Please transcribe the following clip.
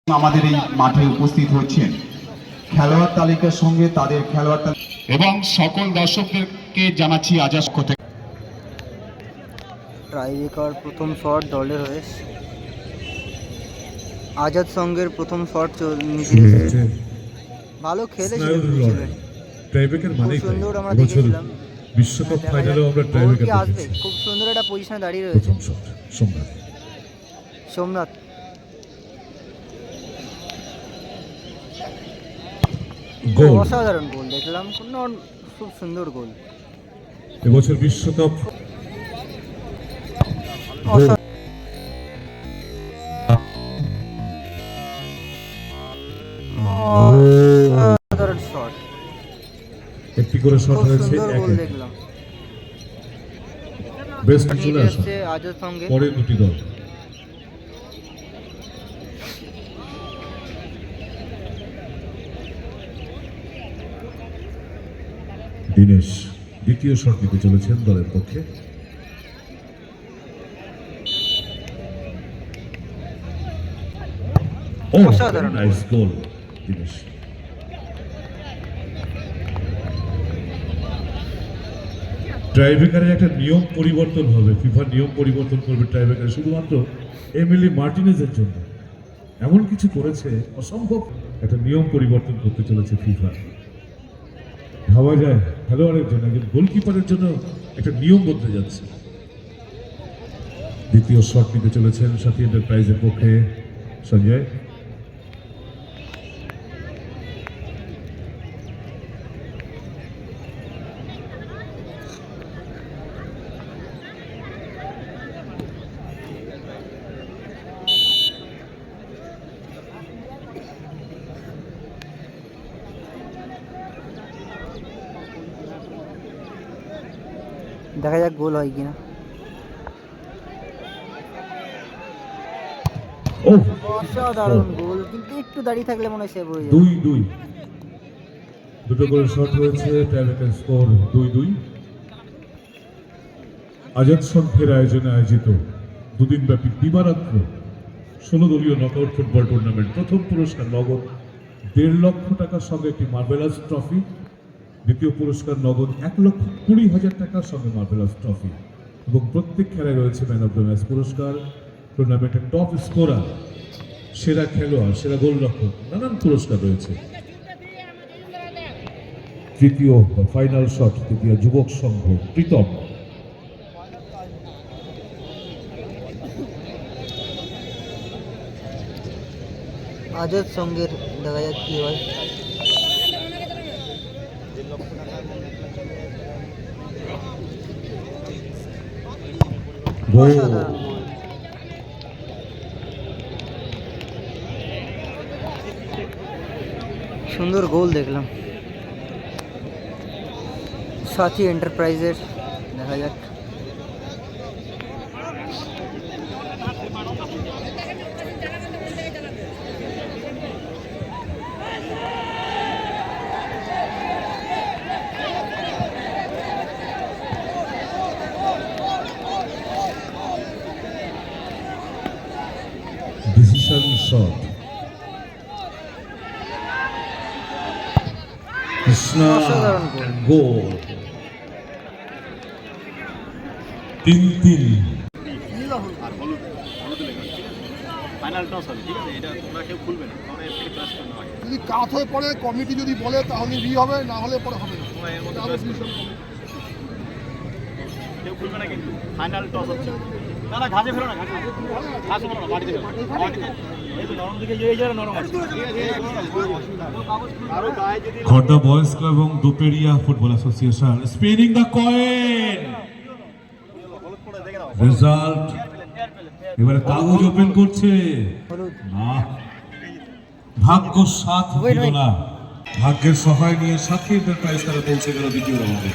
আমাদের এই মাঠে উপস্থিত হচ্ছেন খেলোয়াড় তালিকার সঙ্গে তাদের খেলোয়াড় এবং সকল দর্শকদেরকে জানাচ্ছি আজাদ থেকে ট্রাইবেকার প্রথম শট দলের হয়ে আজাদ সঙ্গের প্রথম শট নিচে ভালো খেলেছিল ট্রাইবেকার মানে সুন্দর আমরা দেখেছিলাম বিশ্বকাপ ফাইনালেও আমরা ট্রাইবেকার আসবে খুব সুন্দর একটা পজিশনে দাঁড়িয়ে রয়েছে প্রথম শট সোমনাথ গোল অসাধারণ গোল দেখলাম খুব সুন্দর গোল এবছর বিশ্বকাপ অসাধারণ শট একটি করে শট হয়েছে গোল দেখলাম বেস্ট চলে আসছে আজাদ সঙ্গে পরে দুটি দল দিনেশ দ্বিতীয় শট নিতে চলেছেন দলের পক্ষে অসাধারণ নাইস গোল দিনেশ ট্রাইবেকারের একটা নিয়ম পরিবর্তন হবে ফিফা নিয়ম পরিবর্তন করবে ট্রাইবেকার শুধুমাত্র এমিলি মার্টিনেজের জন্য এমন কিছু করেছে অসম্ভব একটা নিয়ম পরিবর্তন করতে চলেছে ফিফা ভাবা যায় খেলোয়াড়ের জন্য একজন গোলকিপারের জন্য একটা নিয়ম বদলে যাচ্ছে দ্বিতীয় শট নিতে চলেছেন সাথী এন্টারপ্রাইজের পক্ষে সঞ্জয় দেখা যাক গোল হয় কিনা অসাধারণ গোল কিন্তু একটু দাঁড়িয়ে থাকলে মনে হয় সেভ হয়ে যাবে 2-2 দুটো করে শট হয়েছে ট্রাইবেকার স্কোর 2-2 আজাদ সংঘের আয়োজনে আয়োজিত দুদিন ব্যাপী দিবারাত্র 16 দলীয় নকআউট ফুটবল টুর্নামেন্ট প্রথম পুরস্কার নগদ 1.5 লক্ষ টাকার সঙ্গে একটি মার্বেলাস ট্রফি দ্বিতীয় পুরস্কার নগদ 1,20,000 টাকার সঙ্গে মার্বেলাস ট্রফি এবং প্রত্যেক খেলায় রয়েছে ম্যান অফ দ্য ম্যাচ পুরস্কার টুর্নামেন্টের টপ স্কোরার সেরা খেলোয়াড় সেরা গোলরক্ষক নানান পুরস্কার রয়েছে তৃতীয় ফাইনাল শট তৃতীয় যুবক সংঘ প্রীতম আজাদ সঙ্গের দেখা যাক কি হয় সুন্দর গোল দেখলাম সাথী এন্টারপ্রাইজের দেখা যাক ডিসিশন শট কৃষ্ণা গোল 3-3 যদি কাত হয়ে পড়ে কমিটি যদি বলে তাহলে রি হবে না হলে পরে হবে না কেউ খুলবে না কিন্তু ফাইনাল টস হচ্ছে না ঘাসে ফেলো না ঘাসে ফেলো না মাটিতে ফেলো এই তো নরম দিকে এই জায়গা নরম আছে খর্দা বয়েজ ক্লাব এবং Doperia football association spinning the coin result এবারে কাগজ ওপেন করছে না ভাগ্য সাথ দিল না ভাগ্যের সহায় নিয়ে সাথী এন্টারপ্রাইজ তারা পৌঁছে গেল দ্বিতীয় রাউন্ডে